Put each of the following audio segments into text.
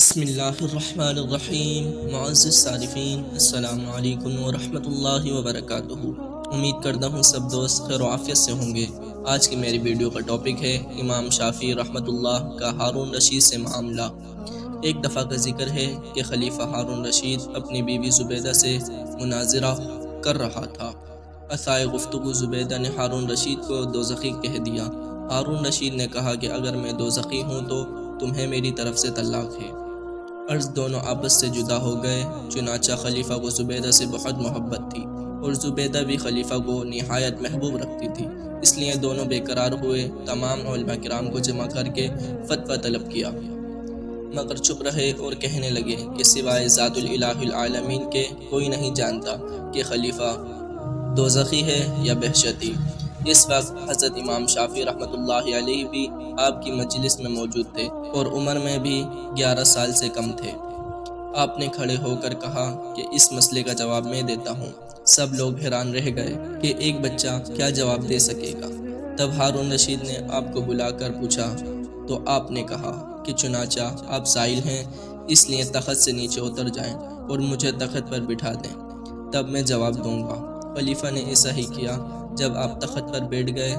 بسم اللہ الرحمن الرحیم۔ معزز صارفین، السلام علیکم ورحمۃ اللہ وبرکاتہ۔ امید کرتا ہوں سب دوست خیر و عافیت سے ہوں گے۔ آج کی میری ویڈیو کا ٹاپک ہے امام شافعی رحمۃ اللہ کا ہارون رشید سے معاملہ۔ ایک دفعہ کا ذکر ہے کہ خلیفہ ہارون رشید اپنی بیوی زبیدہ سے مناظرہ کر رہا تھا۔ اثناء گفتگو زبیدہ نے ہارون رشید کو دوزخی کہہ دیا۔ ہارون رشید نے کہا کہ اگر میں دوزخی ہوں تو تمہیں میری طرف سے طلاق ہے۔ عرض دونوں آپس سے جدا ہو گئے۔ چنانچہ خلیفہ کو زبیدہ سے بہت محبت تھی اور زبیدہ بھی خلیفہ کو نہایت محبوب رکھتی تھی، اس لیے دونوں بے قرار ہوئے۔ تمام علماء کرام کو جمع کر کے فتویٰ طلب کیا، مگر چپ رہے اور کہنے لگے کہ سوائے ذات الالہ العالمین کے کوئی نہیں جانتا کہ خلیفہ دوزخی ہے یا بہشتی۔ اس وقت حضرت امام شافعی رحمۃ اللہ علیہ بھی آپ کی مجلس میں موجود تھے اور عمر میں بھی 11 سال سے کم تھے۔ آپ نے کھڑے ہو کر کہا کہ اس مسئلے کا جواب میں دیتا ہوں۔ سب لوگ حیران رہ گئے کہ ایک بچہ کیا جواب دے سکے گا۔ تب ہارون رشید نے آپ کو بلا کر پوچھا تو آپ نے کہا کہ چنانچہ آپ سائل ہیں، اس لیے تخت سے نیچے اتر جائیں اور مجھے تخت پر بٹھا دیں، تب میں جواب دوں گا۔ خلیفہ نے ایسا ہی کیا۔ جب آپ تخت پر بیٹھ گئے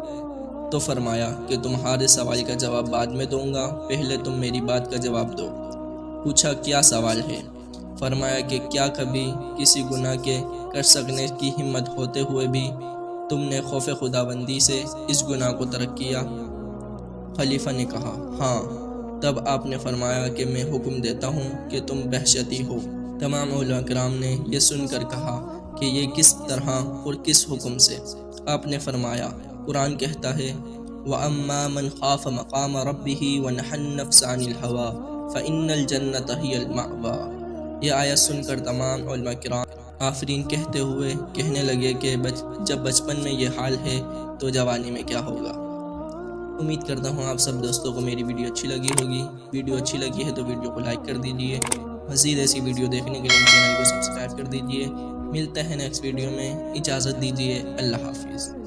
تو فرمایا کہ تمہارے سوال کا جواب بعد میں دوں گا، پہلے تم میری بات کا جواب دو۔ پوچھا کیا سوال ہے؟ فرمایا کہ کیا کبھی کسی گناہ کے کر سکنے کی ہمت ہوتے ہوئے بھی تم نے خوف خداوندی سے اس گناہ کو ترک کیا؟ خلیفہ نے کہا ہاں۔ تب آپ نے فرمایا کہ میں حکم دیتا ہوں کہ تم بہشتی ہو۔ تمام علماء کرام نے یہ سن کر کہا کہ یہ کس طرح اور کس حکم سے؟ آپ نے فرمایا قرآن کہتا ہے وَأَمَّا مَنْ خَافَ مَقَامَ رَبِّهِ وَنَهَى النَّفْسَ عَنِ الْهَوَىٰ فَإِنَّ الْجَنَّةَ هِيَ الْمَأْوَىٰ۔ یہ آیت سن کر تمام علماء کرام آفرین کہتے ہوئے کہنے لگے کہ جب بچپن میں یہ حال ہے تو جوانی میں کیا ہوگا۔ امید کرتا ہوں آپ سب دوستوں کو میری ویڈیو اچھی لگی ہوگی۔ ویڈیو اچھی لگی ہے تو ویڈیو کو لائک کر دیجیے۔ مزید ایسی ویڈیو دیکھنے کے لیے چینل کو سبسکرائب کر دیجیے۔ ملتے ہیں نیکسٹ ویڈیو میں، اجازت دیجیے، اللہ حافظ۔